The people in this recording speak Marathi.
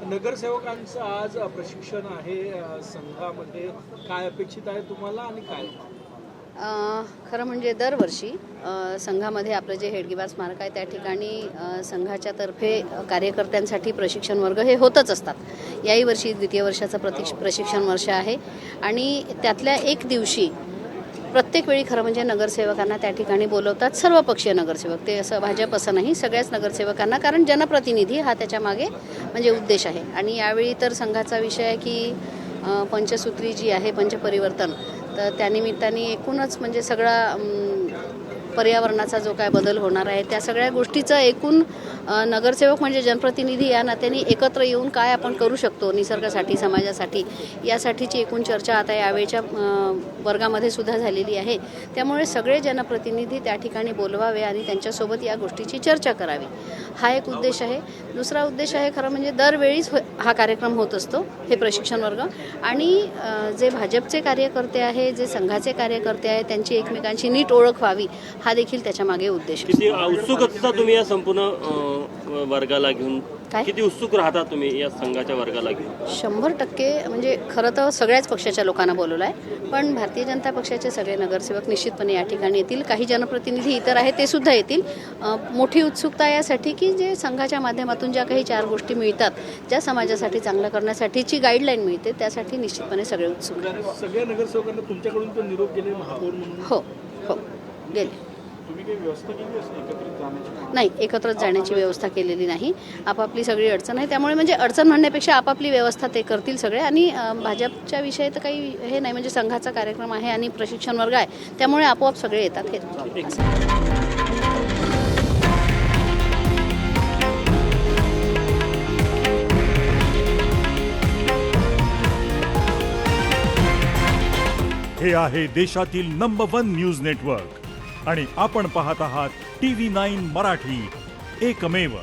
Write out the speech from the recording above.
नगरसेवकांचं आज प्रशिक्षण आहे संघामध्ये, काय अपेक्षित आहे तुम्हाला आणि काय? खरं म्हणजे दरवर्षी संघामध्ये आपलं जे हेडगेवार स्मारक आहे त्या ठिकाणी संघाच्या तर्फे कार्यकर्त्यांसाठी प्रशिक्षण वर्ग हे होतच असतात। याही वर्षी द्वितीय वर्षाचं प्रशिक्षण वर्ष आहे आणि त्यातल्या एक दिवशी प्रत्येक वेळी खरं म्हणजे नगरसेवकांना त्या ठिकाणी बोलवतात, सर्व पक्षीय नगरसेवक, ते असं भाजप असं नाही, सगळ्याच नगरसेवकांना, कारण जनप्रतिनिधी हा त्याच्या मागे म्हणजे उद्देश आहे। आणि यावेळी तर संघाचा विषय आहे की पंचसूत्री जी आहे, पंचपरिवर्तन, तर त्यानिमित्ताने एकूणच म्हणजे सगळा पर्यावरणाचा जो काय बदल होणार आहे त्या सगळ्या गोष्टीचं एकूण नगरसेवक म्हणजे जनप्रतिनिधी या नात्याने एकत्र येऊन काय आपण करू शकतो निसर्गासाठी, समाजासाठी, यासाठीची एकूण चर्चा आता यावेळच्या वर्गामध्ये सुद्धा झालेली आहे। त्यामुळे सगळे जनप्रतिनिधी त्या ठिकाणी बोलवावे आणि त्यांच्यासोबत या गोष्टीची चर्चा करावी, हा एक उद्देश आहे। दुसरा उद्देश आहे खरं म्हणजे दरवेळीच हा कार्यक्रम होत असतो, हे प्रशिक्षण वर्ग, आणि जे भाजपचे कार्यकर्ते आहे, जे संघाचे कार्यकर्ते आहे, त्यांची एकमेकांची नीट ओळख व्हावी, हा देखील त्याच्या मागे उद्देश आहे। किती उत्सुक असता तुम्ही या संपूर्ण वर्गाला घेऊन? काय किती उत्सुक राहता तुम्ही या संघाच्या वर्गाला घेऊन? 100% म्हणजे खरं तर सगळ्याच पक्षाच्या लोकांना बोलवलं आहे, पण भारतीय जनता पक्षाचे सगळे नगरसेवक निश्चितपणे या ठिकाणी येतील, काही जनप्रतिनिधी इतर आहेत ते सुद्धा येतील। मोठी उत्सुकता यासाठी की जे संघाच्या माध्यमातून ज्या काही 4 गोष्टी मिळतात, ज्या समाजासाठी चांगलं करण्यासाठीची गाईडलाईन मिळते, त्यासाठी निश्चितपणे सगळे उत्सुक आहेत। सगळ्या नगरसेवकांना तुमच्याकडून पण निरोप गेले महापौर म्हणून? हो हो गेले। तुम्ही काही व्यवस्था केली असेल एकत्रित जाण्याची? नाही, एकत्रच जाण्याची व्यवस्था केलेली नाही, आपापली सगळी अडचण आहे, त्यामुळे म्हणजे अडचण म्हणण्यापेक्षा आपापली व्यवस्था ते करतील सगळे। आणि भाजपच्या विषयी तर काही हे नाही, म्हणजे संघाचा कार्यक्रम आहे आणि प्रशिक्षण वर्ग आहे, त्यामुळे आपोआप सगळे येतात हे। हे आहे देशातील नंबर 1 न्यूज नेटवर्क आणि आपण पाहत आहात TV9 मराठी, एकमेव।